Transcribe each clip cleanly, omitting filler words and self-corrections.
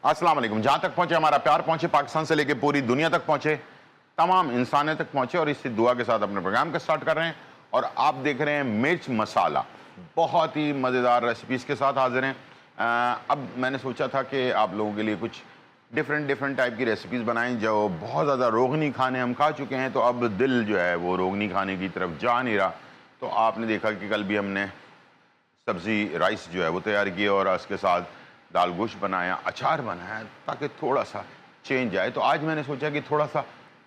अस्सलाम वालेकुम। जहां तक पहुंचे हमारा प्यार पहुंचे, पाकिस्तान से लेकर पूरी दुनिया तक पहुंचे, तमाम इंसानियत तक पहुंचे और इसी दुआ के साथ अपने प्रोग्राम का स्टार्ट कर रहे हैं। और आप देख रहे हैं मिर्च मसाला, बहुत ही मज़ेदार रेसिपीज़ के साथ हाजिर हैं। अब मैंने सोचा था कि आप लोगों के लिए कुछ डिफरेंट टाइप की रेसिपीज़ बनाएं। जो बहुत ज़्यादा रोगनी खाने हम खा चुके हैं, तो अब दिल जो है वो रोगनी खाने की तरफ जा नहीं रहा। तो आपने देखा कि कल भी हमने सब्ज़ी राइस जो है वो तैयार किए और उसके साथ दाल गोश्त बनाया, अचार बनाया, ताकि थोड़ा सा चेंज आए। तो आज मैंने सोचा कि थोड़ा सा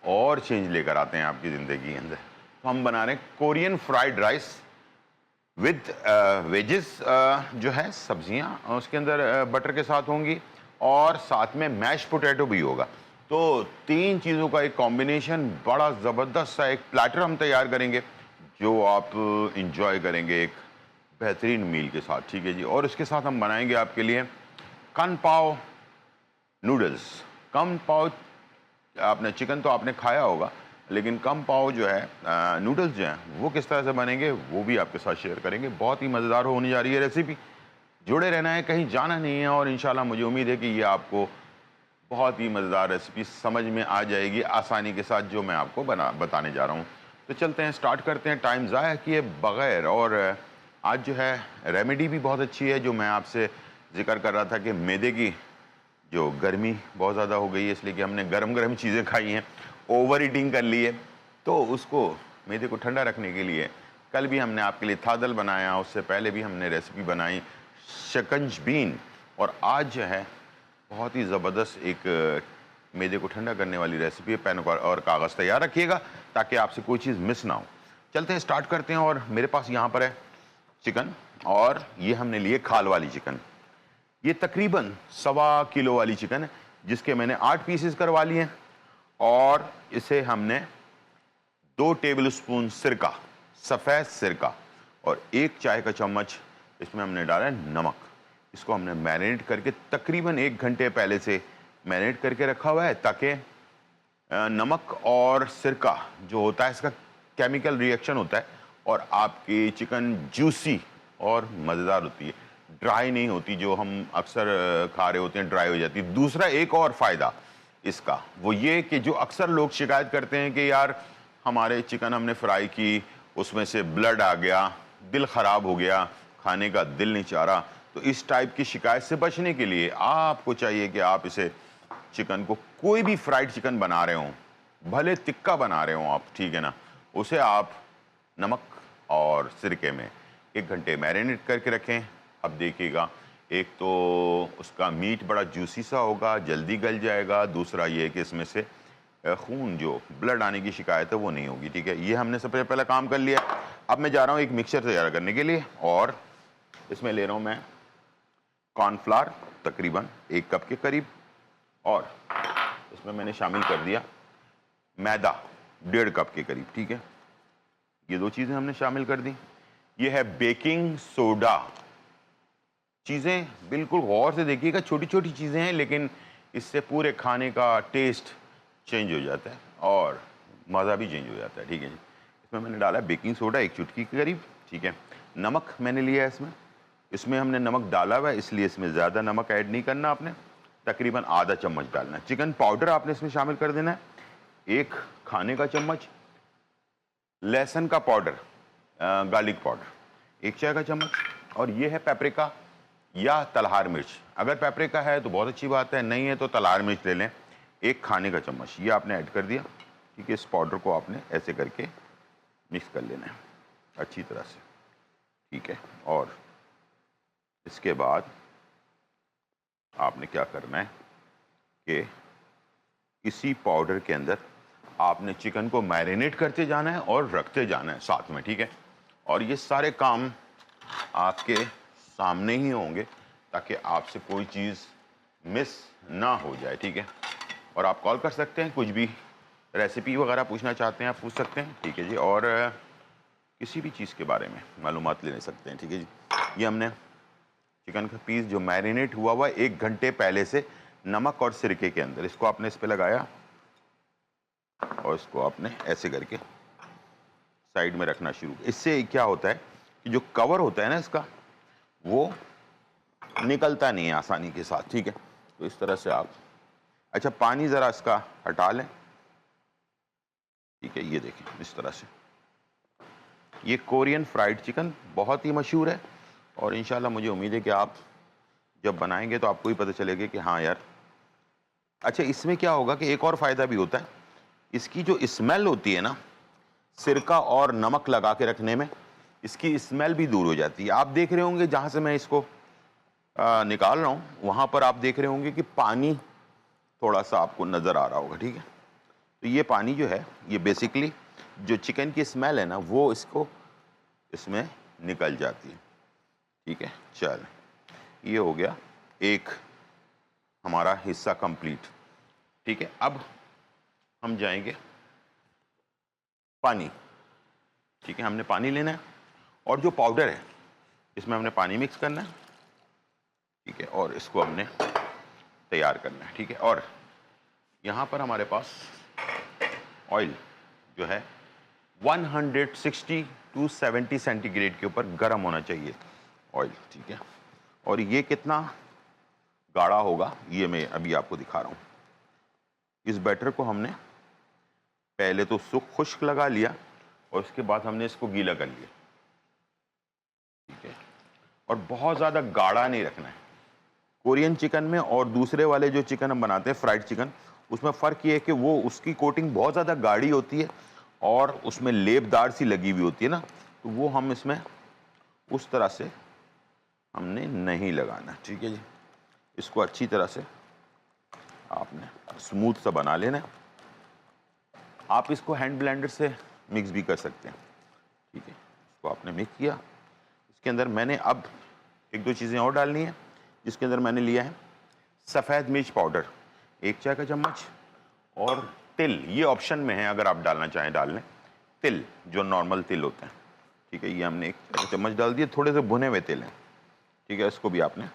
और चेंज लेकर आते हैं आपकी ज़िंदगी के अंदर। तो हम बना रहे हैं Korean fried rice with wages, जो है सब्जियां उसके अंदर बटर के साथ होंगी और साथ में मैश पोटैटो भी होगा। तो तीन चीज़ों का एक कॉम्बिनेशन, बड़ा ज़बरदस्त सा एक प्लेटर हम तैयार करेंगे जो आप इंजॉय करेंगे एक बेहतरीन मील के साथ, ठीक है जी। और इसके साथ हम बनाएंगे आपके लिए कन पाव नूडल्स। कम पाव, आपने चिकन तो आपने खाया होगा, लेकिन कम पाव जो है नूडल्स जो हैं वो किस तरह से बनेंगे वो भी आपके साथ शेयर करेंगे। बहुत ही मज़ेदार होने जा रही है रेसिपी, जुड़े रहना है, कहीं जाना नहीं है। और इंशाल्लाह मुझे उम्मीद है कि ये आपको बहुत ही मज़ेदार रेसिपी समझ में आ जाएगी आसानी के साथ, जो मैं आपको बताने जा रहा हूँ। तो चलते हैं, स्टार्ट करते हैं टाइम ज़ाया किए बग़ैर। और आज जो है रेमेडी भी बहुत अच्छी है, जो मैं आपसे जिक्र कर रहा था कि मैदे की जो गर्मी बहुत ज़्यादा हो गई है, इसलिए कि हमने गरम गरम चीज़ें खाई हैं, ओवर ईटिंग कर ली है। तो उसको मैदे को ठंडा रखने के लिए कल भी हमने आपके लिए थादल बनाया, उससे पहले भी हमने रेसिपी बनाई शकंज बीन। और आज जो है बहुत ही ज़बरदस्त एक मैदे को ठंडा करने वाली रेसिपी है। पेन और कागज़ तैयार रखिएगा ताकि आपसे कोई चीज़ मिस ना हो। चलते हैं, स्टार्ट करते हैं। और मेरे पास यहाँ पर है चिकन, और ये हमने लिए खाल वाली चिकन। ये तकरीबन 1.25 किलो वाली चिकन है, जिसके मैंने 8 पीसेस करवा लिए हैं। और इसे हमने 2 टेबल स्पून सिरका, सफ़ेद सिरका, और 1 चाय का चम्मच इसमें हमने डाला है नमक। इसको हमने मैरिनेट करके तकरीबन 1 घंटे पहले से मैरिनेट करके रखा हुआ है, ताकि नमक और सिरका जो होता है इसका केमिकल रिएक्शन होता है और आपकी चिकन जूसी और मज़ेदार होती है, ड्राई नहीं होती। जो हम अक्सर खा रहे होते हैं ड्राई हो जाती है। दूसरा एक और फ़ायदा इसका वो ये कि जो अक्सर लोग शिकायत करते हैं कि यार हमारे चिकन हमने फ्राई की, उसमें से ब्लड आ गया, दिल ख़राब हो गया, खाने का दिल नहीं चाह रहा। तो इस टाइप की शिकायत से बचने के लिए आपको चाहिए कि आप इसे चिकन को, कोई भी फ्राइड चिकन बना रहे हों, भले टिक्का बना रहे हों आप, ठीक है ना, उसे आप नमक और सिरके में 1 घंटे मैरिनेट करके रखें। अब देखिएगा, एक तो उसका मीट बड़ा जूसी सा होगा, जल्दी गल जाएगा। दूसरा ये है कि इसमें से खून, जो ब्लड आने की शिकायत है वो नहीं होगी, ठीक है। ये हमने सबसे पहले काम कर लिया। अब मैं जा रहा हूँ एक मिक्सचर तैयार करने के लिए, और इसमें ले रहा हूँ मैं कॉर्नफ्लावर तकरीबन 1 कप के करीब, और इसमें मैंने शामिल कर दिया मैदा 1.5 कप के करीब, ठीक है। ये 2 चीज़ें हमने शामिल कर दी। ये है बेकिंग सोडा। चीज़ें बिल्कुल गौर से देखिएगा, छोटी छोटी चीज़ें हैं, लेकिन इससे पूरे खाने का टेस्ट चेंज हो जाता है और मज़ा भी चेंज हो जाता है, ठीक है जी। इसमें मैंने डाला है बेकिंग सोडा 1 चुटकी के करीब, ठीक है। नमक मैंने लिया है इसमें, इसमें हमने नमक डाला हुआ है, इसलिए इसमें ज़्यादा नमक ऐड नहीं करना आपने, तकरीबन आधा चम्मच डालना है। चिकन पाउडर आपने इसमें शामिल कर देना है, 1 खाने का चम्मच। लहसुन का पाउडर, गार्लिक पाउडर 1 चाय का चम्मच। और ये है पेपरिका या तलहार मिर्च। अगर पेपरिका है तो बहुत अच्छी बात है, नहीं है तो तलहार मिर्च ले लें, 1 खाने का चम्मच। ये आपने ऐड कर दिया, ठीक है। इस पाउडर को आपने ऐसे करके मिक्स कर लेना है अच्छी तरह से, ठीक है। और इसके बाद आपने क्या करना है कि इसी पाउडर के अंदर आपने चिकन को मैरिनेट करते जाना है और रखते जाना है साथ में, ठीक है। और ये सारे काम आपके सामने ही होंगे, ताकि आपसे कोई चीज़ मिस ना हो जाए, ठीक है। और आप कॉल कर सकते हैं, कुछ भी रेसिपी वगैरह पूछना चाहते हैं आप पूछ सकते हैं, ठीक है जी। और किसी भी चीज़ के बारे में मालूमात ले सकते हैं, ठीक है जी। ये हमने चिकन का पीस जो मैरिनेट हुआ हुआ 1 घंटे पहले से नमक और सिरके के अंदर, इसको आपने इस पर लगाया और इसको आपने ऐसे करके साइड में रखना शुरू। इससे क्या होता है कि जो कवर होता है ना इसका, वो निकलता नहीं है आसानी के साथ, ठीक है। तो इस तरह से आप, अच्छा पानी ज़रा इसका हटा लें, ठीक है। ये देखें इस तरह से, ये कोरियन फ्राइड चिकन बहुत ही मशहूर है और इंशाल्लाह मुझे उम्मीद है कि आप जब बनाएंगे तो आपको ही पता चलेगा कि हाँ यार। अच्छा, इसमें क्या होगा कि एक और फ़ायदा भी होता है, इसकी जो स्मेल होती है ना, सिरका और नमक लगा के रखने में इसकी स्मेल भी दूर हो जाती है। आप देख रहे होंगे जहाँ से मैं इसको निकाल रहा हूँ वहाँ पर आप देख रहे होंगे कि पानी थोड़ा सा आपको नज़र आ रहा होगा, ठीक है। तो ये पानी जो है ये बेसिकली जो चिकन की स्मेल है ना वो इसमें निकल जाती है, ठीक है। चल, ये हो गया एक हमारा हिस्सा कंप्लीट, ठीक है। अब हम जाएंगे पानी, ठीक है। हमने पानी लेना है और जो पाउडर है इसमें हमने पानी मिक्स करना है, ठीक है, और इसको हमने तैयार करना है, ठीक है। और यहाँ पर हमारे पास ऑयल जो है 160 to 70 सेंटीग्रेड के ऊपर गर्म होना चाहिए ऑयल, ठीक है। और ये कितना गाढ़ा होगा ये मैं अभी आपको दिखा रहा हूँ। इस बैटर को हमने पहले तो खुश्क लगा लिया और उसके बाद हमने इसको गीला कर लिया, ठीक है। और बहुत ज़्यादा गाढ़ा नहीं रखना है। कोरियन चिकन में और दूसरे वाले जो चिकन हम बनाते हैं फ्राइड चिकन, उसमें फ़र्क ये है कि वो उसकी कोटिंग बहुत ज़्यादा गाढ़ी होती है और उसमें लेपदार सी लगी हुई होती है ना, तो वो हम इसमें उस तरह से हमने नहीं लगाना, ठीक है जी। इसको अच्छी तरह से आपने स्मूथ सा बना लेना है। आप इसको हैंड ब्लेंडर से मिक्स भी कर सकते हैं, ठीक है। इसको आपने मिक्स किया, इसके अंदर मैंने अब एक दो चीज़ें और डालनी है, जिसके अंदर मैंने लिया है सफ़ेद मिर्च पाउडर 1 चाय का चम्मच और तिल, ये ऑप्शन में है, अगर आप डालना चाहें डाल लें। तिल जो नॉर्मल तिल होते हैं, ठीक है, ये हमने 1 चाय का चम्मच डाल दिए। थोड़े से भुने हुए तिल हैं, ठीक है। इसको भी आपने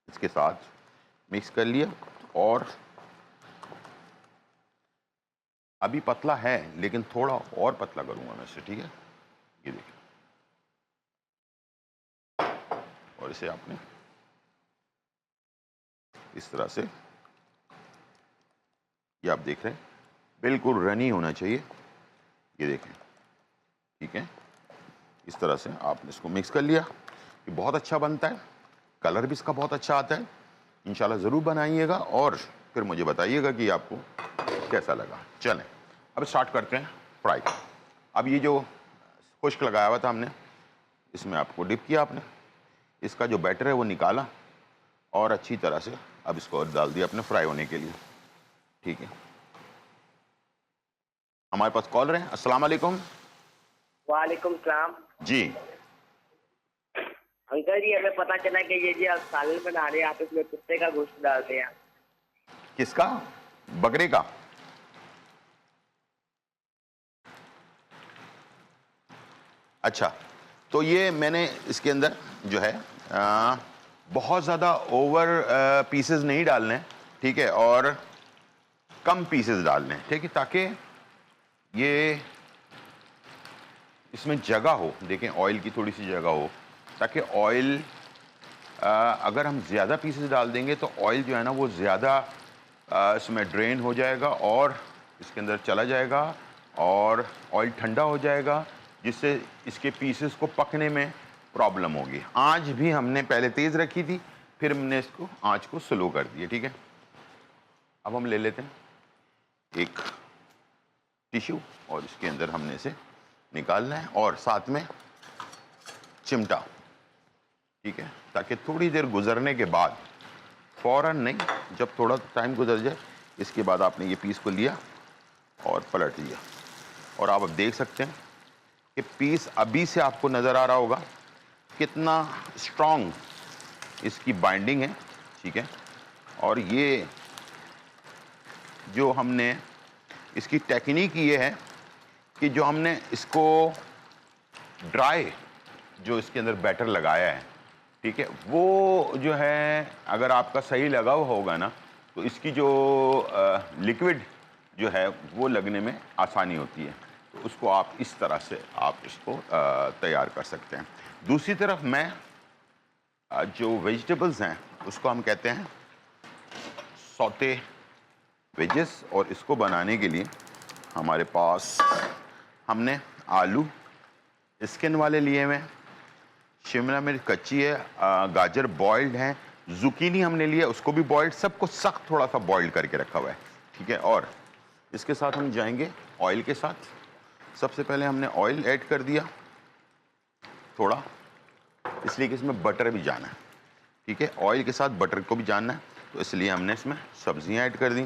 इसके साथ मिक्स कर लिया और अभी पतला है लेकिन थोड़ा और पतला करूंगा मैं इसे, ठीक है। ये देखिए, और इसे आपने इस तरह से, ये आप देख रहे हैं बिल्कुल रनी होना चाहिए, ये देखें, ठीक है। इस तरह से आपने इसको मिक्स कर लिया। ये बहुत अच्छा बनता है, कलर भी इसका बहुत अच्छा आता है। इंशाल्लाह ज़रूर बनाइएगा और फिर मुझे बताइएगा कि आपको कैसा लगा। चलें अब स्टार्ट करते हैं फ्राई। अब ये जो खुश्क लगाया हुआ था हमने, इसमें आपको डिप किया आपने, इसका जो बैटर है वो निकाला और अच्छी तरह से अब इसको डाल दिया अपने फ्राई होने के लिए, ठीक है। हमारे पास कॉलर हैं। अस्सलाम वालेकुम। वालेकुम सलाम जी अंकल जी, हमें पता चला कि ये जी आप सालन बना रहे हैं, आप इसमें कुत्ते का गोश्त डालते हैं। किसका? बकरे का? अच्छा, तो ये मैंने इसके अंदर जो है बहुत ज़्यादा ओवर पीसेस नहीं डालने, ठीक है, और कम पीसेस डालने, ठीक है, ताकि ये इसमें जगह हो। देखें ऑयल की थोड़ी सी जगह हो, ताकि ऑयल अगर हम ज़्यादा पीसेस डाल देंगे तो ऑयल जो है ना वो ज़्यादा इसमें ड्रेन हो जाएगा और इसके अंदर चला जाएगा और ऑयल ठंडा हो जाएगा, जिससे इसके पीसेस को पकने में प्रॉब्लम होगी। आंच भी हमने पहले तेज़ रखी थी, फिर हमने इसको आंच को स्लो कर दिया, ठीक है। अब हम ले लेते हैं एक टिश्यू और इसके अंदर हमने इसे निकालना है और साथ में चिमटा, ठीक है, ताकि थोड़ी देर गुजरने के बाद, फ़ौरन नहीं, जब थोड़ा टाइम गुजर जाए, इसके बाद आपने ये पीस को लिया और पलट लिया और आप अब देख सकते हैं कि पीस अभी से आपको नज़र आ रहा होगा कितना स्ट्रॉन्ग इसकी बाइंडिंग है, ठीक है। और ये जो हमने इसकी टेक्निक ये है कि जो हमने इसको ड्राई जो इसके अंदर बैटर लगाया है, ठीक है, वो जो है अगर आपका सही लगा हुआ होगा ना तो इसकी जो लिक्विड जो है वो लगने में आसानी होती है। तो उसको आप इस तरह से आप इसको तैयार कर सकते हैं। दूसरी तरफ मैं जो वेजिटेबल्स हैं उसको हम कहते हैं सौते वेजेस, और इसको बनाने के लिए हमारे पास हमने आलू स्किन वाले लिए हुए हैं, शिमला मिर्च कच्ची है, गाजर बॉइल्ड है, जुकीनी हमने लिया उसको भी बॉइल्ड, सबको सख्त थोड़ा सा बॉइल्ड करके रखा हुआ है, ठीक है। और इसके साथ हम जाएंगे ऑयल के साथ। सबसे पहले हमने ऑयल ऐड कर दिया थोड़ा, इसलिए कि इसमें बटर भी जाना है, ठीक है। ऑयल के साथ बटर को भी जानना है, तो इसलिए हमने इसमें सब्जियां ऐड कर दी।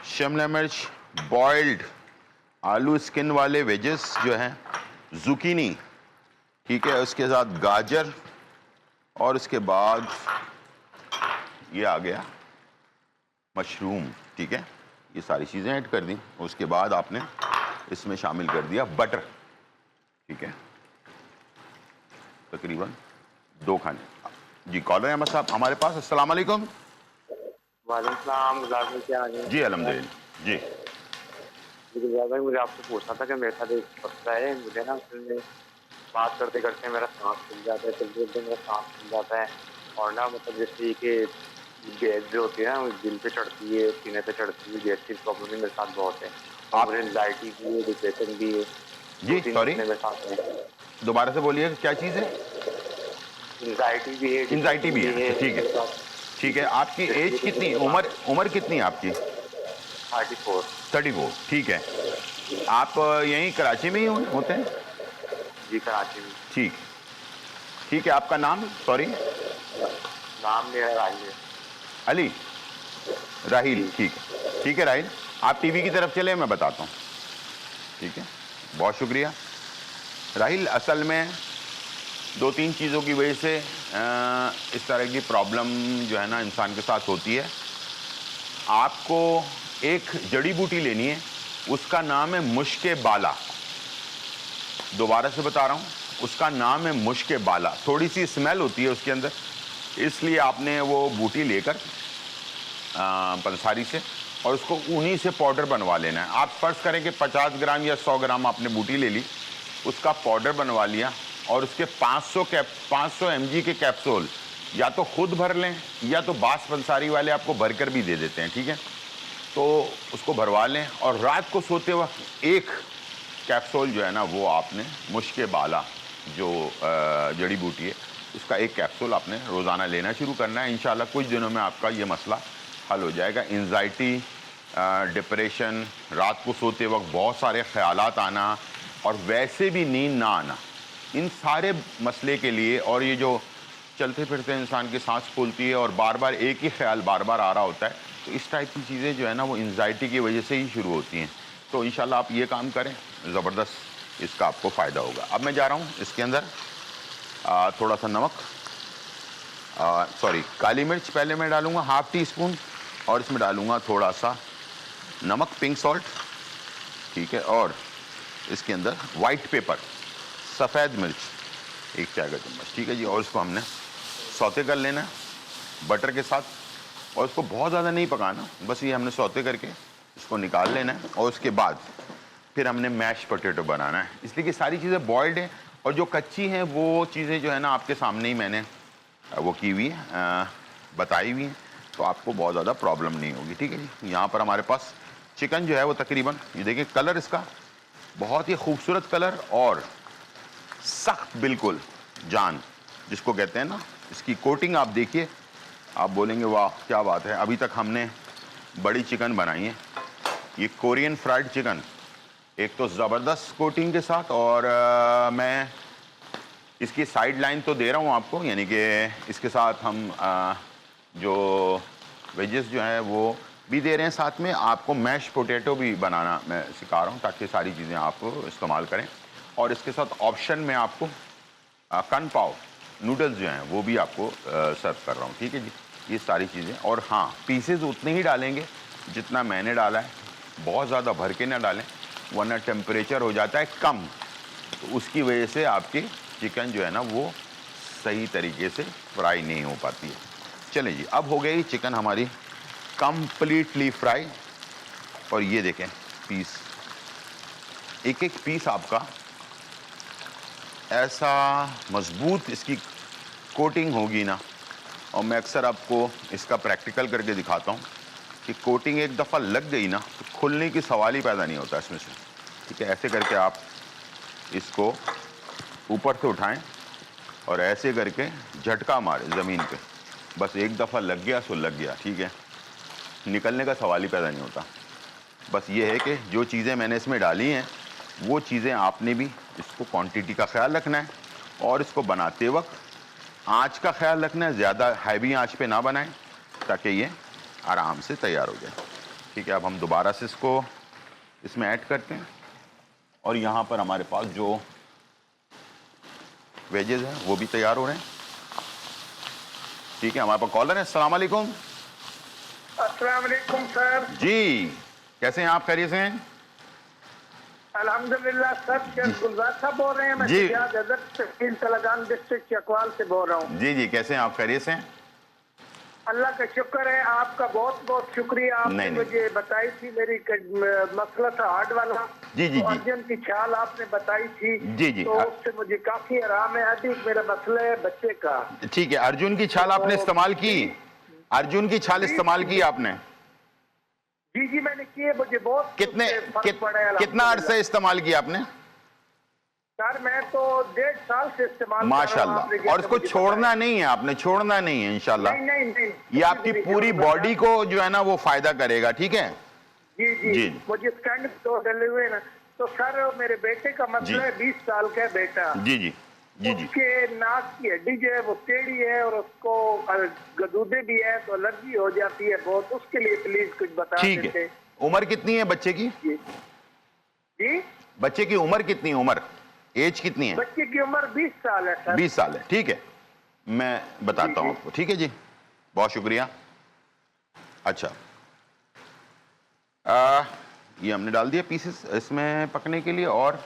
शिमला मिर्च बॉइल्ड, आलू स्किन वाले वेजेस जो हैं, जुकीनी, ठीक है, उसके साथ गाजर, और उसके बाद ये आ गया मशरूम, ठीक है। ये सारी चीज़ें ऐड कर दी। उसके बाद आपने इसमें शामिल कर दिया बटर, ठीक है, तकरीबन 2 खाने। जी कॉलर अहमद साहब हमारे पास, अस्सलाम वालेकुम। वालेकुम सलाम, गुलाब भाई क्या हाल है? जी अल्हम्दुलिल्लाह। जी गुलाब भाई मुझे आपसे पूछना था कि मेरे साथ एक मसला है, मुझे ना उसमें बात करते करते मेरा सांस फूल जाता है, चलते चलते मेरा सांस फूल जाता है, और ना मतलब जैसे कि गैस जो होती है ना वो दिल पे चढ़ती है, सीने पे चढ़ती है, गैस की प्रॉब्लम भी मेरे साथ बहुत है। और मुझे एंजाइटी भी है, डिप्रेशन भी है। जी, 2-3 सॉरी मसले मेरे साथ हैं। दोबारा से बोलिए, क्या चीज़ है? एंजाइटी भी है, एंजाइटी भी है, ठीक है, मेरे साथ। ठीक है। आपकी एज कितनी, उम्र कितनी है आपकी? 34। 34, ठीक है। आप यहीं कराची में ही होते हैं? जी कराची में। ठीक, ठीक है। आपका नाम, सॉरी? नाम मेरा राही है। अली राहिल, ठीक है, ठीक है राहिल। आप टीवी की तरफ चले, मैं बताता हूँ, ठीक है। बहुत शुक्रिया राहिल। असल में 2-3 चीज़ों की वजह से इस तरह की प्रॉब्लम जो है ना इंसान के साथ होती है। आपको एक जड़ी बूटी लेनी है, उसका नाम है मुश्के बाला। दोबारा से बता रहा हूँ, उसका नाम है मुश्के बाला। थोड़ी सी स्मेल होती है उसके अंदर, इसलिए आपने वो बूटी लेकर पंसारी से, और उसको उन्हीं से पाउडर बनवा लेना है। आप फर्ज करें कि 50 ग्राम या 100 ग्राम आपने बूटी ले ली, उसका पाउडर बनवा लिया, और उसके 500 mg के कैप्सूल या तो खुद भर लें, या तो बास पंसारी वाले आपको भरकर भी दे देते हैं, ठीक है। तो उसको भरवा लें, और रात को सोते वक्त एक कैप्सूल जो है ना वो आपने मुश्के बाला जो जड़ी बूटी है, उसका एक कैप्सूल आपने रोज़ाना लेना शुरू करना है। इंशाल्लाह कुछ दिनों में आपका ये मसला हल हो जाएगा। एंजाइटी, डिप्रेशन, रात को सोते वक्त बहुत सारे ख्यालात आना, और वैसे भी नींद ना आना, इन सारे मसले के लिए, और ये जो चलते फिरते इंसान की सांस फूलती है और बार बार एक ही ख्याल बार बार आ रहा होता है, तो इस टाइप की चीज़ें जो है ना वो एंजाइटी की वजह से ही शुरू होती हैं। तो इंशाल्लाह आप ये काम करें, ज़बरदस्त इसका आपको फ़ायदा होगा। अब मैं जा रहा हूँ इसके अंदर थोड़ा सा नमक, सॉरी काली मिर्च पहले मैं डालूँगा ½ टीस्पून, और इसमें डालूँगा थोड़ा सा नमक, पिंक सॉल्ट, ठीक है। और इसके अंदर वाइट पेपर, सफ़ेद मिर्च 1 चाय का चम्मच, ठीक है जी। और इसको हमने सौते कर लेना है बटर के साथ, और इसको बहुत ज़्यादा नहीं पकाना, बस ये हमने सौते करके इसको निकाल लेना है। और उसके बाद फिर हमने मैश पोटैटो बनाना है, इसलिए कि सारी चीज़ें बॉयल्ड हैं, और जो कच्ची हैं वो चीज़ें जो है ना आपके सामने ही मैंने वो की हुई है, बताई हुई हैं, तो आपको बहुत ज़्यादा प्रॉब्लम नहीं होगी, ठीक है जी। यहाँ पर हमारे पास चिकन जो है वो तकरीबन, ये देखिए कलर इसका बहुत ही खूबसूरत कलर, और सख्त बिल्कुल जान जिसको कहते हैं ना, इसकी कोटिंग आप देखिए, आप बोलेंगे वाह क्या बात है। अभी तक हमने बड़ी चिकन बनाई है, ये कोरियन फ्राइड चिकन, एक तो ज़बरदस्त कोटिंग के साथ, और मैं इसकी साइड लाइन तो दे रहा हूँ आपको, यानी कि इसके साथ हम जो वेजेस जो हैं वो भी दे रहे हैं, साथ में आपको मैश पोटैटो भी बनाना मैं सिखा रहा हूँ, ताकि सारी चीज़ें आप इस्तेमाल करें। और इसके साथ ऑप्शन में आपको कन पाव नूडल्स जो हैं वो भी आपको सर्व कर रहा हूँ, ठीक है जी। ये सारी चीज़ें, और हाँ पीसेज उतने ही डालेंगे जितना मैंने डाला है, बहुत ज़्यादा भर के ना डालें, वरना टेम्परेचर हो जाता है कम, तो उसकी वजह से आपकी चिकन जो है ना वो सही तरीके से फ्राई नहीं हो पाती है। चलें जी, अब हो गई चिकन हमारी कंप्लीटली फ्राई, और ये देखें पीस, एक एक पीस आपका ऐसा मजबूत इसकी कोटिंग होगी ना, और मैं अक्सर आपको इसका प्रैक्टिकल करके दिखाता हूँ कि कोटिंग एक दफ़ा लग गई ना तो खुलने की सवाल ही पैदा नहीं होता इसमें से। ठीक है, ऐसे करके आप इसको ऊपर से उठाएं और ऐसे करके झटका मारे ज़मीन पे। बस एक दफ़ा लग गया सो लग गया, ठीक है, निकलने का सवाल ही पैदा नहीं होता। बस ये है कि जो चीज़ें मैंने इसमें डाली हैं वो चीज़ें आपने भी इसको क्वांटिटी का ख्याल रखना है और इसको बनाते वक्त आँच का ख्याल रखना है, ज़्यादा हैवी आँच पे ना बनाएं ताकि ये आराम से तैयार हो जाए। ठीक है, अब हम दोबारा से इसको इसमें ऐड करते हैं और यहाँ पर हमारे पास जो वेजेस हैं वो भी तैयार हो रहे हैं। ठीक है, हमारे पास कॉलर है। अस्सलाम वालेकुम। अस्सलाम वालेकुम सर। जी, कैसे हैं आप? खैरियत से हैं? अल्हम्दुलिल्लाह सर। गुलजार साहब बोल रहे हैं? मैं जी। तलागान डिस्ट्रिक्ट चकवाल से बोल रहा हूँ। जी जी, कैसे हैं आप? खैरियत से हैं? अल्लाह का शुक्र है। आपका बहुत बहुत शुक्रिया। आपने मुझे बताई थी, मेरी मसला था हार्ट वाला। जी जी तो जी। अर्जुन की छाल आपने बताई थी। जी जी। तो उससे मुझे काफी आराम है। अभी मेरा मसला है बच्चे का। ठीक है, अर्जुन की छाल आपने इस्तेमाल की? अर्जुन की छाल इस्तेमाल की आपने? जी जी मैंने किए। मुझे बहुत कितना अरसा इस्तेमाल किया आपने? सर मैं तो 1.5 साल से इस्तेमाल माशाल्लाह। और इसको छोड़ना नहीं है आपने, छोड़ना नहीं है इंशाल्लाह। नहीं। ये आपकी पूरी बॉडी को जो है ना वो फायदा करेगा। ठीक है जी जी, जी। मुझे स्टैंड तो डले हुए ना। तो सर मेरे बेटे का मतलब है 20 साल का बेटा। जी जी जी जी। उसके नाक की हड्डी जो है वो टेढ़ी है और उसको गदूदे भी है तो एलर्जी हो जाती है बहुत। उसके लिए प्लीज कुछ बता देते। ठीक है, उम्र कितनी है बच्चे की? जी बच्चे की उम्र कितनी है? उम्र एज कितनी है? बच्चे की उम्र 20 साल है सर। 20 साल है। ठीक है, मैं बताता हूँ आपको। ठीक है जी, बहुत शुक्रिया। अच्छा, ये हमने डाल दिया पीसेस इसमें पकने के लिए और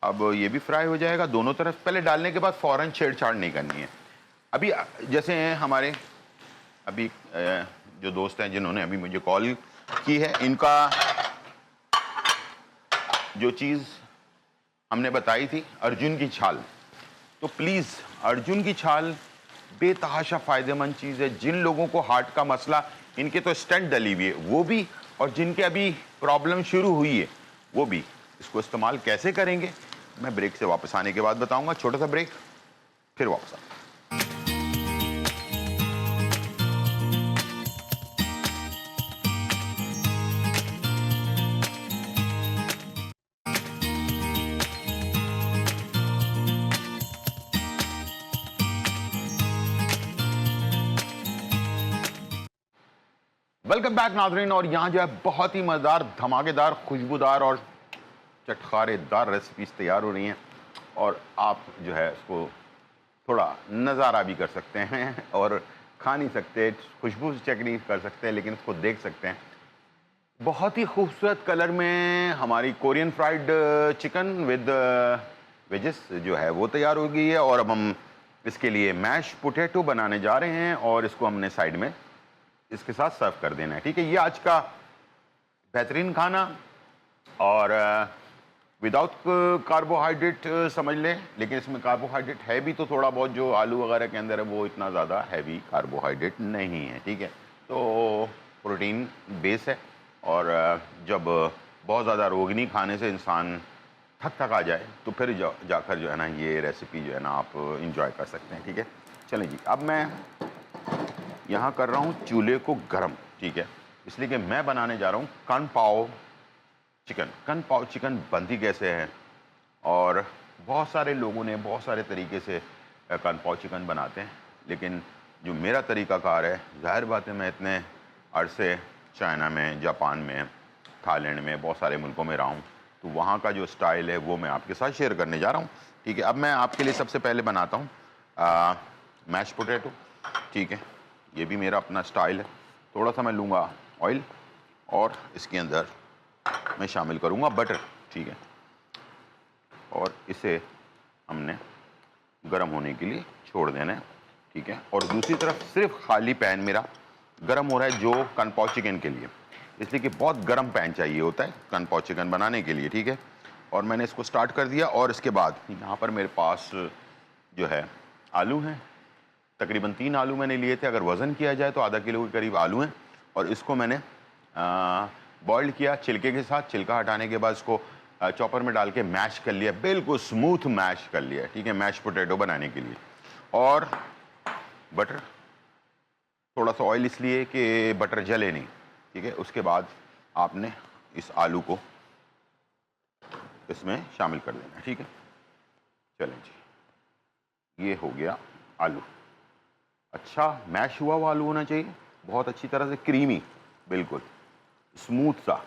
अब ये भी फ्राई हो जाएगा दोनों तरफ। पहले डालने के बाद फ़ौरन छेड़छाड़ नहीं करनी है। अभी जैसे हमारे अभी जो दोस्त हैं जिन्होंने अभी मुझे कॉल की है, इनका जो चीज़ हमने बताई थी अर्जुन की छाल, तो प्लीज़ अर्जुन की छाल बेतहाशा फ़ायदेमंद चीज़ है। जिन लोगों को हार्ट का मसला, इनके तो स्टेंट डली हुई है वो भी, और जिनके अभी प्रॉब्लम शुरू हुई है वो भी, इसको इस्तेमाल कैसे करेंगे मैं ब्रेक से वापस आने के बाद बताऊंगा। छोटा सा ब्रेक, फिर वापस आऊंगा। वेलकम बैक नाज़रीन। और यहाँ जो है बहुत ही मज़ेदार, धमाकेदार, खुशबूदार और चटखारेदार रेसिपीज तैयार हो रही हैं और आप जो है इसको थोड़ा नज़ारा भी कर सकते हैं और खा नहीं सकते, खुशबू से चेक नहीं कर सकते, लेकिन इसको देख सकते हैं। बहुत ही खूबसूरत कलर में हमारी Korean fried chicken with wages जो है वो तैयार हो गई है। और अब हम इसके लिए मैश पोटैटो बनाने जा रहे हैं और इसको हमने साइड में इसके साथ सर्व कर देना है। ठीक है, ये आज का बेहतरीन खाना और विदाउट कार्बोहाइड्रेट समझ लें, लेकिन इसमें कार्बोहाइड्रेट है भी तो थोड़ा बहुत, जो आलू वगैरह के अंदर है वो इतना ज़्यादा हैवी कार्बोहाइड्रेट नहीं है। ठीक है, तो प्रोटीन बेस है और जब बहुत ज़्यादा रोगनी खाने से इंसान थक आ जाए तो फिर जाकर जो है ना ये रेसिपी जो है ना आप इंजॉय कर सकते हैं। ठीक है, चलें जी, अब मैं यहाँ कर रहा हूँ चूल्हे को गर्म। ठीक है, इसलिए कि मैं बनाने जा रहा हूँ कन पाव चिकन। कन पाव चिकन बनती कैसे है, और बहुत सारे लोगों ने बहुत सारे तरीके से कन पाव चिकन बनाते हैं, लेकिन जो मेरा तरीक़ाकार है, ज़ाहिर बात है मैं इतने अरसे चाइना में, जापान में, थाईलैंड में, बहुत सारे मुल्कों में रहा हूँ, तो वहाँ का जो स्टाइल है वो मैं आपके साथ शेयर करने जा रहा हूँ। ठीक है, अब मैं आपके लिए सबसे पहले बनाता हूँ मैश पोटैटो। ठीक है, ये भी मेरा अपना स्टाइल है। थोड़ा सा मैं लूँगा ऑयल और इसके अंदर मैं शामिल करूँगा बटर। ठीक है, और इसे हमने गर्म होने के लिए छोड़ देना है। ठीक है, और दूसरी तरफ सिर्फ खाली पैन मेरा गर्म हो रहा है जो कन पाव चिकन के लिए, इसलिए कि बहुत गर्म पैन चाहिए होता है कन पाव चिकन बनाने के लिए। ठीक है, और मैंने इसको स्टार्ट कर दिया और इसके बाद यहाँ पर मेरे पास जो है आलू हैं, तकरीबन 3 आलू मैंने लिए थे, अगर वज़न किया जाए तो आधा किलो के करीब आलू हैं। और इसको मैंने बॉइल्ड किया छिलके के साथ। छिलका हटाने के बाद इसको चॉपर में डाल के मैश कर लिया, बिल्कुल स्मूथ मैश कर लिया, ठीक है, मैश पोटैटो बनाने के लिए। और बटर, थोड़ा सा ऑयल इसलिए कि बटर जले नहीं, ठीक है। उसके बाद आपने इस आलू को इसमें शामिल कर देना है, ठीक है। चलें जी, ये हो गया आलू। अच्छा मैश हुआ हुआ आलू होना चाहिए, बहुत अच्छी तरह से क्रीमी, बिल्कुल स्मूथ सा।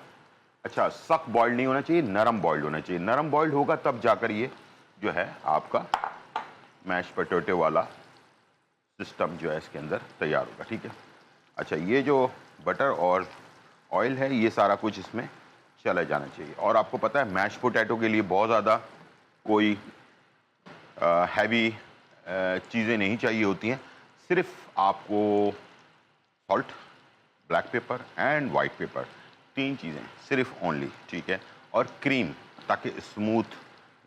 अच्छा सख्त बॉइल्ड नहीं होना चाहिए, नरम बॉइल्ड होना चाहिए। नरम बॉइल्ड होगा तब जाकर ये जो है आपका मैश पोटैटो वाला सिस्टम जो है इसके अंदर तैयार होगा, ठीक है। अच्छा ये जो बटर और ऑयल है ये सारा कुछ इसमें चला जाना चाहिए। और आपको पता है मैश पोटैटो के लिए बहुत ज़्यादा कोई हैवी चीज़ें नहीं चाहिए होती हैं, सिर्फ आपको salt, black pepper and white paper, 3 चीज़ें सिर्फ ओनली, ठीक है। और क्रीम, ताकि स्मूथ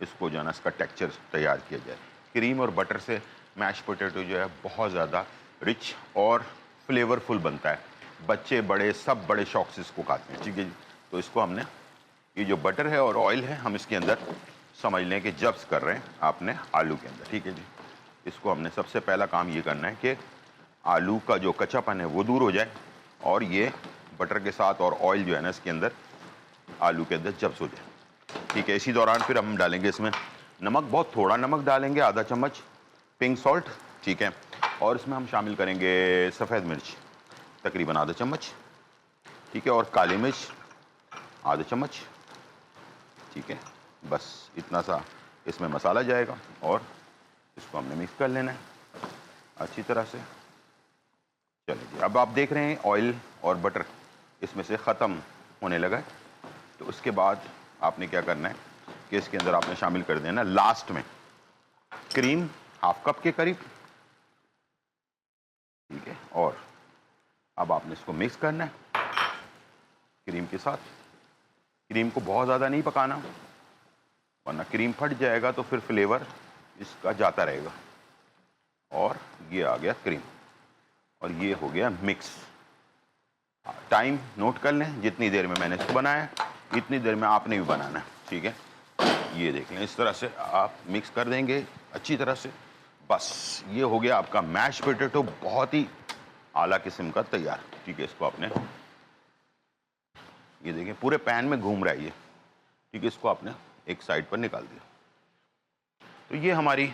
इसको जो है ना इसका टेक्सचर तैयार किया जाए। क्रीम और बटर से मैश पोटैटो जो है बहुत ज़्यादा रिच और फ्लेवरफुल बनता है। बच्चे बड़े सब बड़े शौक से इसको खाते हैं, ठीक है जी। तो इसको हमने, ये जो बटर है और ऑयल है, हम इसके अंदर समझ लें कि जब्स कर रहे हैं आपने आलू के अंदर, ठीक है जी। इसको हमने सबसे पहला काम ये करना है कि आलू का जो कच्चापन है वो दूर हो जाए और ये बटर के साथ और ऑयल जो है ना इसके अंदर आलू के अंदर जब्स हो जाए, ठीक है। इसी दौरान फिर हम डालेंगे इसमें नमक, बहुत थोड़ा नमक डालेंगे, आधा चम्मच पिंक सॉल्ट, ठीक है। और इसमें हम शामिल करेंगे सफ़ेद मिर्च, तकरीबन आधा चम्मच, ठीक है। और काली मिर्च आधा चम्मच, ठीक है। बस इतना सा इसमें मसाला जाएगा और इसको हमने मिक्स कर लेना है अच्छी तरह से। चलिए अब आप देख रहे हैं ऑयल और बटर इसमें से ख़त्म होने लगा है, तो उसके बाद आपने क्या करना है कि इसके अंदर आपने शामिल कर देना लास्ट में क्रीम, हाफ कप के करीब, ठीक है। और अब आपने इसको मिक्स करना है क्रीम के साथ। क्रीम को बहुत ज़्यादा नहीं पकाना, वरना क्रीम फट जाएगा तो फिर फ्लेवर इसका जाता रहेगा। और ये आ गया क्रीम और ये हो गया मिक्स। टाइम नोट कर लें, जितनी देर में मैंने इसको बनाया इतनी देर में आपने भी बनाना है, ठीक है। ये देख लें, इस तरह से आप मिक्स कर देंगे अच्छी तरह से। बस ये हो गया आपका मैश पोटैटो, बहुत ही आला किस्म का तैयार, ठीक है। इसको आपने, ये देखें पूरे पैन में घूम रहा है ये, ठीक है। इसको आपने एक साइड पर निकाल दिया। तो ये हमारी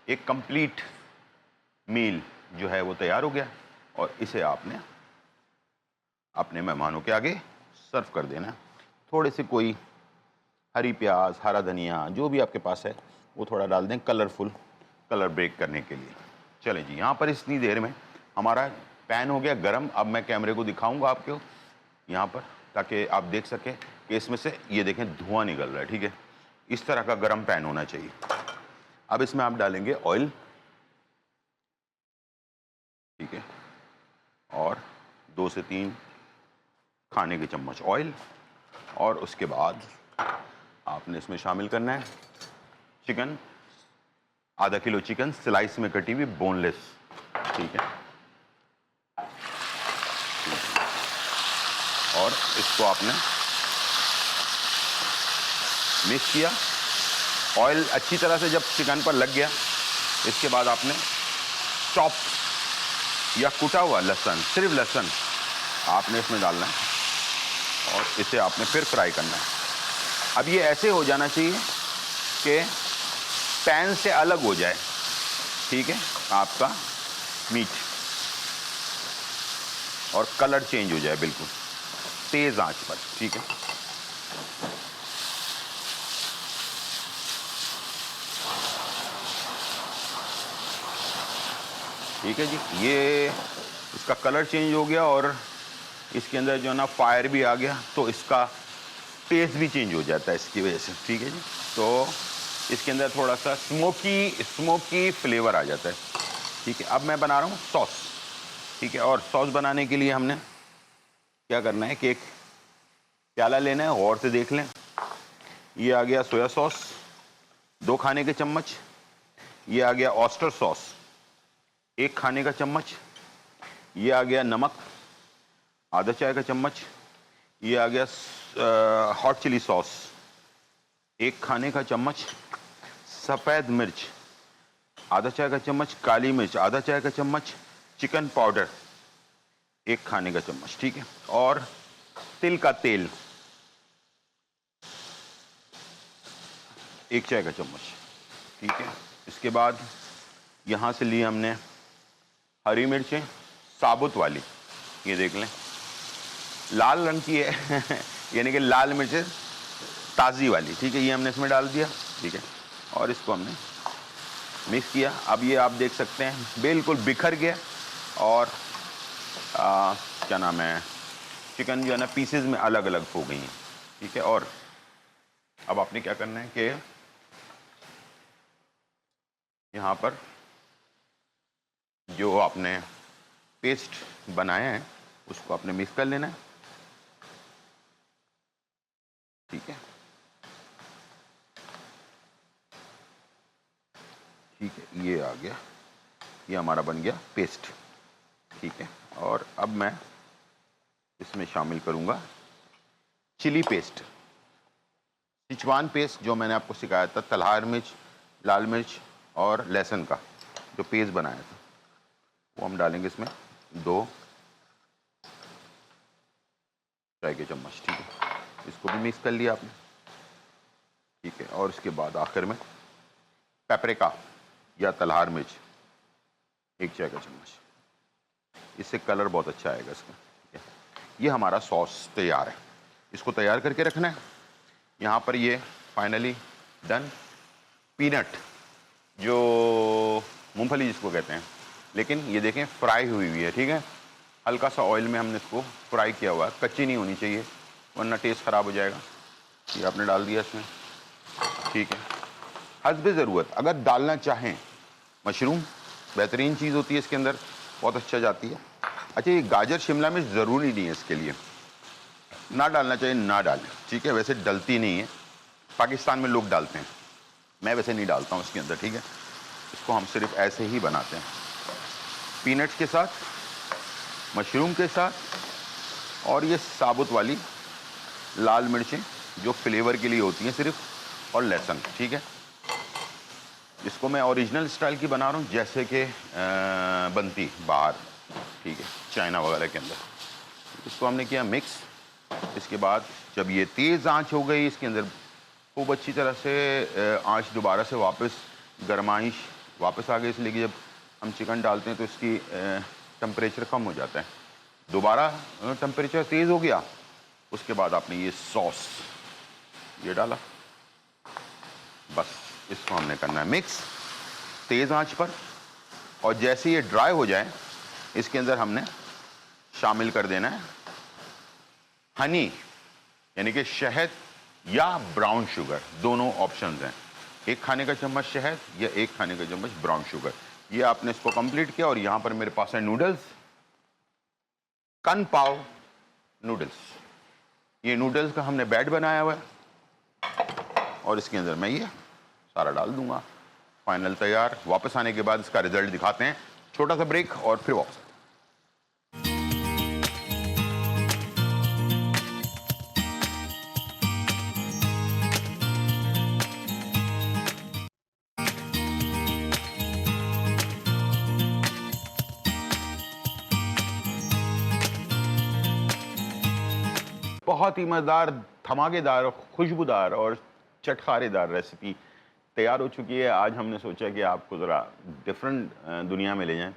एक कंप्लीट मील जो है वो तैयार हो गया और इसे आपने अपने मेहमानों के आगे सर्व कर देना है। थोड़े से कोई हरी प्याज, हरा धनिया, जो भी आपके पास है वो थोड़ा डाल दें, कलरफुल, कलर ब्रेक करने के लिए। चलें जी, यहाँ पर इतनी देर में हमारा पैन हो गया गरम। अब मैं कैमरे को दिखाऊंगा आपको यहाँ पर, ताकि आप देख सकें कि इसमें से ये देखें धुआं निकल रहा है, ठीक है। इस तरह का गरम पैन होना चाहिए। अब इसमें आप डालेंगे ऑयल, ठीक है, और 2 से 3 खाने के चम्मच ऑयल। और उसके बाद आपने इसमें शामिल करना है चिकन, आधा किलो चिकन स्लाइस में कटी हुई, बोनलेस, ठीक है। और इसको आपने मिक्स किया। ऑयल अच्छी तरह से जब चिकन पर लग गया, इसके बाद आपने चॉप या कुटा हुआ लहसुन, सिर्फ लहसुन आपने इसमें डालना है और इसे आपने फिर फ्राई करना है। अब ये ऐसे हो जाना चाहिए कि पैन से अलग हो जाए, ठीक है, आपका मीट, और कलर चेंज हो जाए बिल्कुल तेज आंच पर, ठीक है। ठीक है जी, ये इसका कलर चेंज हो गया और इसके अंदर जो है ना फायर भी आ गया, तो इसका टेस्ट भी चेंज हो जाता है इसकी वजह से, ठीक है जी। तो इसके अंदर थोड़ा सा स्मोकी फ्लेवर आ जाता है, ठीक है। अब मैं बना रहा हूँ सॉस, ठीक है। और सॉस बनाने के लिए हमने क्या करना है कि एक प्याला लेना है, गौर से देख लें। ये आ गया सोया सॉस 2 खाने के चम्मच, ये आ गया ऑयस्टर सॉस 1 खाने का चम्मच। ये आ गया नमक, आधा चाय का चम्मच। ये आ गया हॉट चिली सॉस, 1 खाने का चम्मच। सफ़ेद मिर्च, आधा चाय का चम्मच। काली मिर्च, आधा चाय का चम्मच। चिकन पाउडर, 1 खाने का चम्मच, ठीक है। और तिल का तेल, 1 चाय का चम्मच, ठीक है। इसके बाद यहाँ से लिए हमने हरी मिर्चें साबुत वाली, ये देख लें, लाल रंग की है यानी कि लाल मिर्चें ताज़ी वाली, ठीक है। ये हमने इसमें डाल दिया, ठीक है। और इसको हमने मिक्स किया। अब ये आप देख सकते हैं बिल्कुल बिखर गया और क्या नाम है, चिकन जो है ना पीसेज में अलग अलग हो गई हैं, ठीक है। और अब आपने क्या करना है कि यहाँ पर जो आपने पेस्ट बनाया है उसको आपने मिक्स कर लेना है, ठीक है। ठीक है, ये आ गया, ये हमारा बन गया पेस्ट, ठीक है। और अब मैं इसमें शामिल करूँगा चिली पेस्ट, सिचवान पेस्ट, जो मैंने आपको सिखाया था, तलहार मिर्च, लाल मिर्च और लहसुन का जो पेस्ट बनाया था, वो हम डालेंगे इसमें 2 चाय के चम्मच, ठीक है। इसको भी मिक्स कर लिया आपने, ठीक है। और इसके बाद आखिर में पेपरिका या तलहार मिर्च, 1 चाय का चम्मच, इससे कलर बहुत अच्छा आएगा इसका, ठीक है। ये हमारा सॉस तैयार है, इसको तैयार करके रखना है। यहाँ पर ये फाइनली डन। पीनट, जो मूंगफली जिसको कहते हैं, लेकिन ये देखें फ्राई हुई हुई है, ठीक है। हल्का सा ऑयल में हमने इसको फ्राई किया हुआ है, कच्ची नहीं होनी चाहिए वरना टेस्ट ख़राब हो जाएगा। ये आपने डाल दिया इसमें, ठीक है। हस्बे ज़रूरत अगर डालना चाहें मशरूम, बेहतरीन चीज़ होती है इसके अंदर, बहुत अच्छा जाती है। अच्छा, ये गाजर शिमला मिर्च ज़रूरी नहीं है इसके लिए, ना डालना चाहिए ना डालें, ठीक है। वैसे डलती नहीं है, पाकिस्तान में लोग डालते हैं, मैं वैसे नहीं डालता हूँ इसके अंदर, ठीक है। इसको हम सिर्फ ऐसे ही बनाते हैं, पीनट्स के साथ, मशरूम के साथ, और ये साबुत वाली लाल मिर्चें जो फ्लेवर के लिए होती हैं सिर्फ, और लहसुन, ठीक है। इसको मैं ओरिजिनल स्टाइल की बना रहा हूँ, जैसे कि बनती बाहर, ठीक है, चाइना वगैरह के अंदर। इसको हमने किया मिक्स। इसके बाद जब ये तेज़ आंच हो गई, इसके अंदर खूब अच्छी तरह से आंच दोबारा से वापस गरमाइश वापस आ गई, इसलिए कि जब हम चिकन डालते हैं तो इसकी टेम्परेचर कम हो जाता है। दोबारा टेम्परेचर तेज़ हो गया, उसके बाद आपने ये सॉस ये डाला, बस इसको हमने करना है मिक्स तेज़ आंच पर। और जैसे ये ड्राई हो जाए, इसके अंदर हमने शामिल कर देना है हनी, यानी कि शहद या ब्राउन शुगर, दोनों ऑप्शंस हैं। 1 खाने का चम्मच शहद या 1 खाने का चम्मच ब्राउन शुगर। ये आपने इसको कंप्लीट किया। और यहाँ पर मेरे पास है नूडल्स, कन पाव नूडल्स। ये नूडल्स का हमने बैट बनाया हुआ है और इसके अंदर मैं ये सारा डाल दूंगा। फाइनल तैयार। वापस आने के बाद इसका रिजल्ट दिखाते हैं। छोटा सा ब्रेक और फिर वापस। बहुत ही मज़ेदार, धमाकेदार, खुशबूदार और चटखारेदार रेसिपी तैयार हो चुकी है। आज हमने सोचा कि आपको ज़रा डिफरेंट दुनिया में ले जाएं,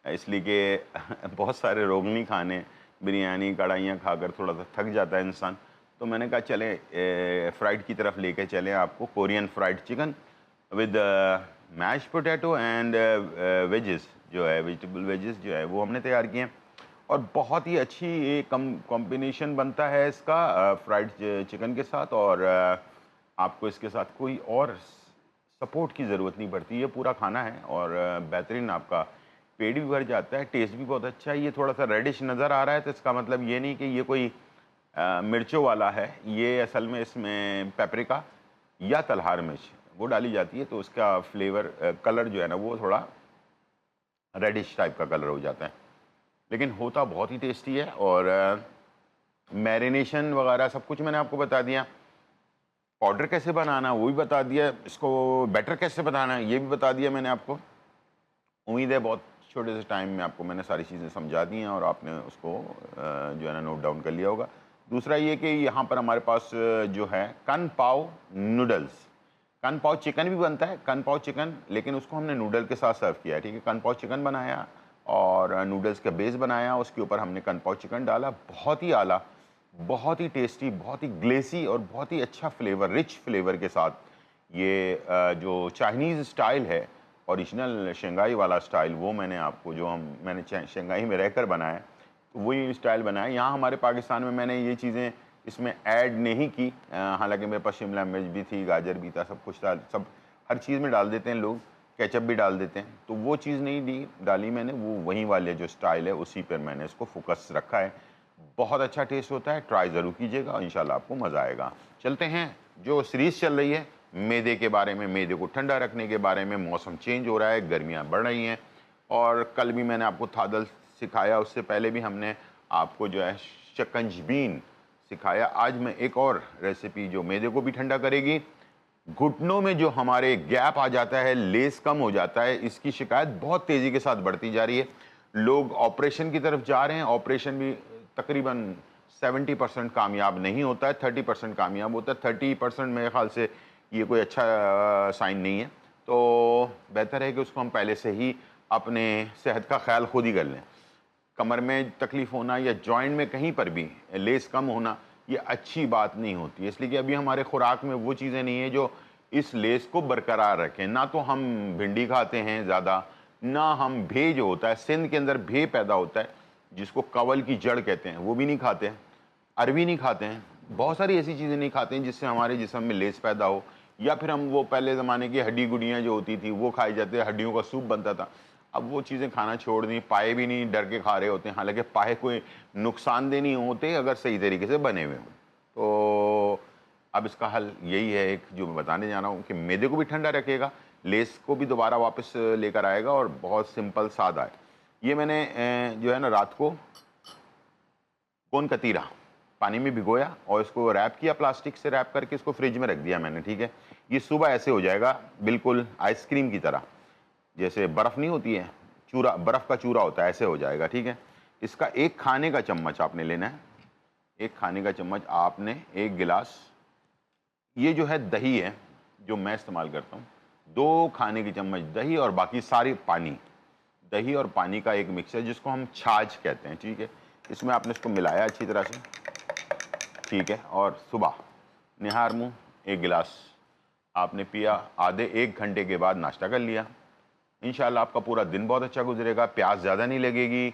इसलिए कि बहुत सारे रोगनी खाने, बिरयानी, कढ़ाइयाँ खाकर थोड़ा सा थक जाता है इंसान। तो मैंने कहा चलें फ्राइड की तरफ लेके चलें आपको। Korean fried chicken with mash potato and wedges, जो है वेजिटेबल वेजेस जो है वो हमने तैयार किए हैं। और बहुत ही अच्छी एक कॉम्बिनेशन बनता है इसका फ्राइड चिकन के साथ। और आपको इसके साथ कोई और सपोर्ट की ज़रूरत नहीं पड़ती। ये पूरा खाना है और बेहतरीन, आपका पेट भी भर जाता है, टेस्ट भी बहुत अच्छा है। ये थोड़ा सा रेडिश नज़र आ रहा है तो इसका मतलब ये नहीं कि ये कोई मिर्चों वाला है। ये असल में इसमें पेपरिका या तलहार मिर्च वो डाली जाती है, तो उसका फ्लेवर कलर जो है ना वो थोड़ा रेडिश टाइप का कलर हो जाता है, लेकिन होता बहुत ही टेस्टी है। और मैरिनेशन वगैरह सब कुछ मैंने आपको बता दिया, पाउडर कैसे बनाना वो भी बता दिया, इसको बैटर कैसे बनाना ये भी बता दिया मैंने आपको। उम्मीद है बहुत छोटे से टाइम में आपको मैंने सारी चीज़ें समझा दी हैं और आपने उसको जो है ना नोट डाउन कर लिया होगा। दूसरा ये कि यहाँ पर हमारे पास जो है कन पाव नूडल्स, कन पाव चिकन भी बनता है, कन पाव चिकन, लेकिन उसको हमने नूडल के साथ सर्व किया है, ठीक है। कन पाव चिकन बनाया और नूडल्स का बेस बनाया, उसके ऊपर हमने कन पाव चिकन डाला, बहुत ही आला, बहुत ही टेस्टी, बहुत ही ग्लेसी और बहुत ही अच्छा फ्लेवर, रिच फ्लेवर के साथ ये जो चाइनीज़ स्टाइल है, ओरिजिनल शंघाई वाला स्टाइल, वो मैंने आपको जो मैंने शंघाई में रहकर बनाया है, तो वही स्टाइल बनाया। यहाँ हमारे पाकिस्तान में मैंने ये चीज़ें इसमें ऐड नहीं की, हालांकि मेरे पास शिमला मिर्च भी थी, गाजर भी था, सब कुछ था, सब हर चीज़ में डाल देते हैं लोग, केचप भी डाल देते हैं, तो वो चीज़ नहीं डाली मैंने, वो वहीं वाले जो स्टाइल है उसी पर मैंने इसको फोकस रखा है। बहुत अच्छा टेस्ट होता है, ट्राई ज़रूर कीजिएगा और इंशाल्लाह आपको मज़ा आएगा। चलते हैं, जो सीरीज़ चल रही है मैदे के बारे में, मैदे को ठंडा रखने के बारे में। मौसम चेंज हो रहा है, गर्मियाँ बढ़ रही हैं, और कल भी मैंने आपको थादल सिखाया, उससे पहले भी हमने आपको जो है शकंजबीन सिखाया। आज मैं एक और रेसिपी जो मैदे को भी ठंडा करेगी। घुटनों में जो हमारे गैप आ जाता है, लेस कम हो जाता है, इसकी शिकायत बहुत तेज़ी के साथ बढ़ती जा रही है। लोग ऑपरेशन की तरफ जा रहे हैं, ऑपरेशन भी तकरीबन 70% कामयाब नहीं होता है, 30% कामयाब होता है। 30% मेरे ख्याल से ये कोई अच्छा साइन नहीं है, तो बेहतर है कि उसको हम पहले से ही अपने सेहत का ख्याल खुद ही कर लें। कमर में तकलीफ़ होना या जॉइंट में कहीं पर भी लेस कम होना, ये अच्छी बात नहीं होती है, इसलिए कि अभी हमारे खुराक में वो चीज़ें नहीं है जो इस लेस को बरकरार रखें। ना तो हम भिंडी खाते हैं ज़्यादा, ना हम भे जो होता है, सिंध के अंदर भे पैदा होता है जिसको कवल की जड़ कहते हैं, वो भी नहीं खाते हैं, अरवी नहीं खाते हैं, बहुत सारी ऐसी चीज़ें नहीं खाते हैं जिससे हमारे जिस्म में लेस पैदा हो। या फिर हम वो पहले ज़माने की हड्डी गुडियाँ जो होती थी वो खाई जाते, हड्डियों का सूप बनता था, अब वो चीज़ें खाना छोड़ दी। पाए भी नहीं, डर के खा रहे होते हैं, हालांकि पाए कोई नुकसानदेह नहीं होते अगर सही तरीके से बने हुए हों। तो अब इसका हल यही है, एक जो मैं बताने जा रहा हूँ कि मैदे को भी ठंडा रखेगा, लेस को भी दोबारा वापस लेकर आएगा, और बहुत सिंपल सादा है। ये मैंने जो है ना रात को गोंद कतीरा पानी में भिगोया और इसको रैप किया, प्लास्टिक से रैप करके इसको फ्रिज में रख दिया मैंने, ठीक है। ये सुबह ऐसे हो जाएगा बिल्कुल आइसक्रीम की तरह, जैसे बर्फ़ नहीं होती है, चूरा, बर्फ़ का चूरा होता है, ऐसे हो जाएगा, ठीक है। इसका एक खाने का चम्मच आपने लेना है, एक खाने का चम्मच आपने, एक गिलास, ये जो है दही है जो मैं इस्तेमाल करता हूँ, 2 खाने की चम्मच दही और बाकी सारी पानी, दही और पानी का एक मिक्सचर जिसको हम छाछ कहते हैं, ठीक है। इसमें आपने इसको मिलाया अच्छी तरह से, ठीक है। और सुबह निहार मुँह 1 गिलास आपने पिया, आधे 1 घंटे के बाद नाश्ता कर लिया, इंशाल्लाह आपका पूरा दिन बहुत अच्छा गुजरेगा, प्यास ज़्यादा नहीं लगेगी,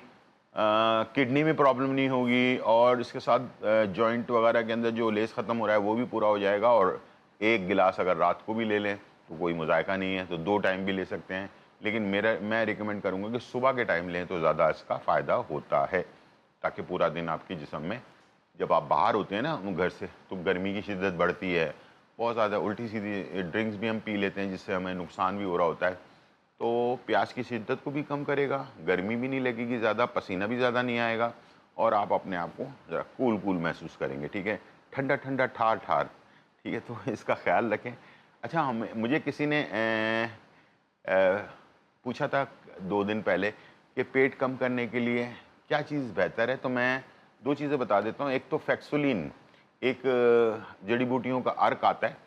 किडनी में प्रॉब्लम नहीं होगी, और इसके साथ जॉइंट वगैरह के अंदर जो लेस ख़त्म हो रहा है वो भी पूरा हो जाएगा। और 1 गिलास अगर रात को भी ले लें तो कोई मुज़ायका नहीं है, तो 2 टाइम भी ले सकते हैं, लेकिन मैं रिकमेंड करूँगा कि सुबह के टाइम लें तो ज़्यादा इसका फ़ायदा होता है, ताकि पूरा दिन आपके जिस्म में, जब आप बाहर होते हैं ना घर से, तो गर्मी की शिद्दत बढ़ती है, बहुत ज़्यादा उल्टी सीधी ड्रिंक्स भी हम पी लेते हैं जिससे हमें नुकसान भी हो रहा होता है, तो प्यास की शिद्दत को भी कम करेगा, गर्मी भी नहीं लगेगी ज़्यादा, पसीना भी ज़्यादा नहीं आएगा, और आप अपने आप को ज़रा कूल कूल महसूस करेंगे, ठीक है। ठंडा ठंडा ठार ठार, ठीक है, तो इसका ख्याल रखें। अच्छा, मुझे किसी ने पूछा था 2 दिन पहले कि पेट कम करने के लिए क्या चीज़ बेहतर है, तो मैं 2 चीज़ें बता देता हूँ। एक तो फैक्सोलिन, एक जड़ी बूटियों का अर्क आता है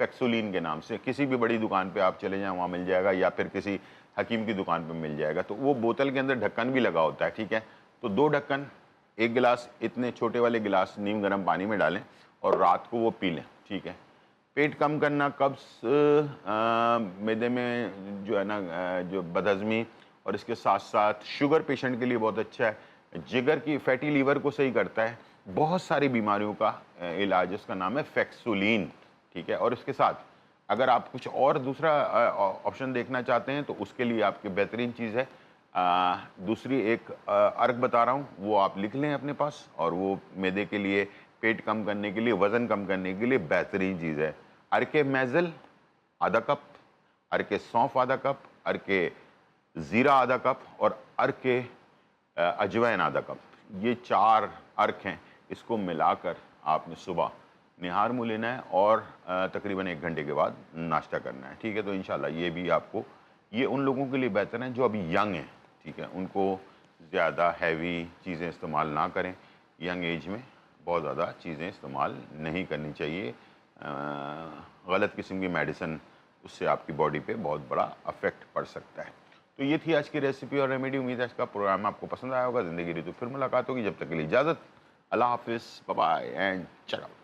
फैक्सोलिन के नाम से, किसी भी बड़ी दुकान पे आप चले जाएं वहाँ मिल जाएगा, या फिर किसी हकीम की दुकान पे मिल जाएगा, तो वो बोतल के अंदर ढक्कन भी लगा होता है, ठीक है। तो 2 ढक्कन, 1 गिलास, इतने छोटे वाले गिलास नीम गर्म पानी में डालें और रात को वो पी लें, ठीक है। पेट कम करना, कब्ज़, मैदे में जो है ना जो बदहज़मी, और इसके साथ साथ शुगर पेशेंट के लिए बहुत अच्छा है, जिगर की फैटी लीवर को सही करता है, बहुत सारी बीमारियों का इलाज, उसका नाम है फैक्सोलिन, ठीक है। और इसके साथ अगर आप कुछ और दूसरा ऑप्शन देखना चाहते हैं तो उसके लिए आपकी बेहतरीन चीज़ है, दूसरी एक अर्क बता रहा हूँ, वो आप लिख लें अपने पास, और वो मैदे के लिए, पेट कम करने के लिए, वज़न कम करने के लिए बेहतरीन चीज़ है। अर्के मैज़ल आधा कप, अर्के सौंफ आधा कप, अर्के ज़ीरा आधा कप और अर्क अजवाइन आधा कप, ये 4 अर्क हैं। इसको मिलाकर आपने सुबह निहार मुँह लेना है और तकरीबन 1 घंटे के बाद नाश्ता करना है, ठीक है। तो इंशाल्लाह ये भी आपको, ये उन लोगों के लिए बेहतर है जो अभी यंग हैं, ठीक है। उनको ज़्यादा हैवी चीज़ें इस्तेमाल ना करें, यंग एज में बहुत ज़्यादा चीज़ें इस्तेमाल नहीं करनी चाहिए। गलत किस्म की मेडिसिन, उससे आपकी बॉडी पे बहुत बड़ा अफेक्ट पड़ सकता है। तो ये थी आज की रेसिपी और रेमेडी। उम्मीद है इसका प्रोग्राम आपको पसंद आया होगा। ज़िंदगी ऋतु फिर मुलाकात होगी, जब तक के लिए इजाज़त। अल्लाह हाफिज़, bye bye and check out.